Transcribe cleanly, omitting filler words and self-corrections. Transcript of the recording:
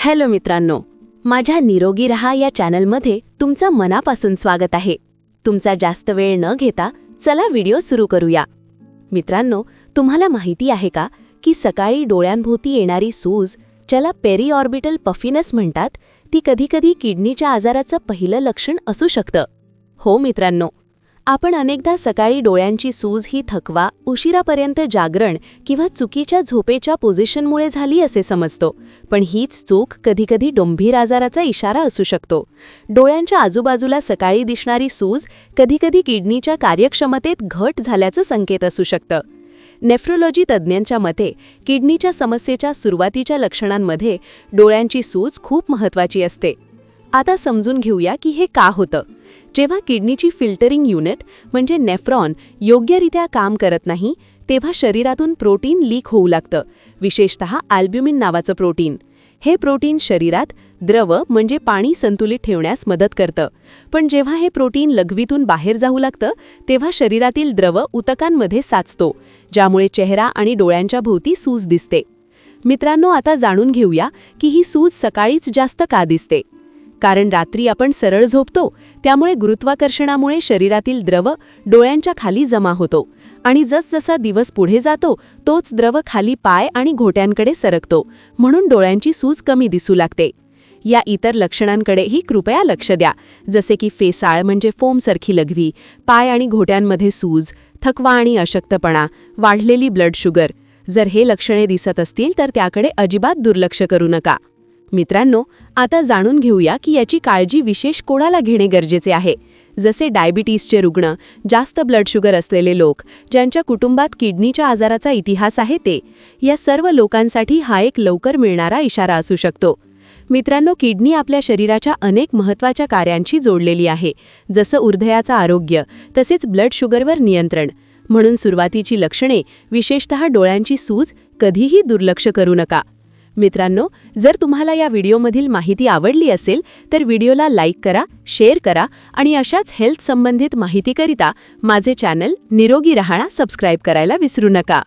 Hello मित्रांनो, माझ्या निरोगी रहा या चॅनलमध्ये तुमचं मनापासून स्वागत आहे. तुमचा जास्त वेळ न घेता चला व्हिडिओ सुरू करूया. मित्रांनो, तुम्हाला माहिती आहे का की सकाळी डोळ्यांभोवती येणारी सूज, ज्याला पेरिऑर्बिटल पफिनेस म्हणतात, ती कधीकधी किडनीच्या आजाराचं पहिलं लक्षण असू शकतं. हो मित्रांनो, आपण अनेकदा सकाळी डोळ्यांची सूज ही थकवा, उशिरापर्यंत जागरण किंवा चुकीच्या झोपेच्या पोझिशनमुळे झाली असे समजतो. पण हीच चूक कधीकधी गंभीर आजाराचा इशारा असू शकतो. डोळ्यांच्या आजूबाजूला सकाळी दिसणारी सूज कधीकधी किडनीच्या कार्यक्षमतेत घट झाल्याचं संकेत असू शकतं. नेफ्रोलॉजी तज्ज्ञांच्या मते किडनीच्या समस्येच्या सुरुवातीच्या लक्षणांमध्ये डोळ्यांची सूज खूप महत्त्वाची असते. आता समजून घेऊया की हे का होतं. जेव्हा किडनीची फिल्टरिंग युनिट म्हणजे नेफ्रॉन योग्यरित्या काम करत नाही, तेव्हा शरीरातून प्रोटीन लीक होऊ लागतं, विशेषतः अल्ब्युमिन नावाचं प्रोटीन. हे प्रोटीन शरीरात द्रव म्हणजे पाणी संतुलित ठेवण्यास मदत करतं. पण जेव्हा हे प्रोटीन लघवीतून बाहेर जाऊ लागतं, तेव्हा शरीरातील द्रव ऊतकांमध्ये साचतो, ज्यामुळे चेहरा आणि डोळ्यांच्या भोवती सूज दिसते. मित्रांनो, आता जाणून घेऊया की ही सूज सकाळीच जास्त का दिसते. कारण रात्री आपण सरळ झोपतो, त्यामुळे गुरुत्वाकर्षणामुळे शरीरातील द्रव डोळ्यांच्या खाली जमा होतो आणि जसजसा दिवस पुढे जातो तोच द्रव खाली पाय आणि घोट्यांकडे सरकतो, म्हणून डोळ्यांची सूज कमी दिसू लागते. या इतर लक्षणांकडेही कृपया लक्ष द्या, जसे की फेसाळ म्हणजे फोमसारखी लघवी, पाय आणि घोट्यांमध्ये सूज, थकवा आणि अशक्तपणा, वाढलेली ब्लड शुगर. जर हे लक्षणे दिसत असतील तर त्याकडे अजिबात दुर्लक्ष करू नका. मित्रांनो, आता जाणून घेऊया की याची काळजी विशेष कोणाला घेणे गरजेचे आहे. जसे डायबिटीसचे रुग्ण, जास्त ब्लड शुगर असलेले लोक, ज्यांच्या कुटुंबात किडनीच्या आजाराचा इतिहास आहे ते. या सर्व लोकांसाठी हा एक लवकर मिळणारा इशारा असू शकतो. मित्रांनो, किडनी आपल्या शरीराच्या अनेक महत्त्वाच्या कार्यांशी जोडलेली आहे, जसं हृदयाचं आरोग्य तसेच ब्लड शुगरवर नियंत्रण. म्हणून सुरुवातीची लक्षणे, विशेषतः डोळ्यांची सूज, कधीही दुर्लक्ष करू नका. मित्रांनो, जर तुम्हाला या व्हिडिओमधील माहिती आवडली असेल तर व्हिडिओला लाईक करा, शेअर करा आणि अशाच हेल्थ संबंधित माहितीकरिता माझे चॅनल निरोगी रहाणा सबस्क्राईब करायला विसरू नका.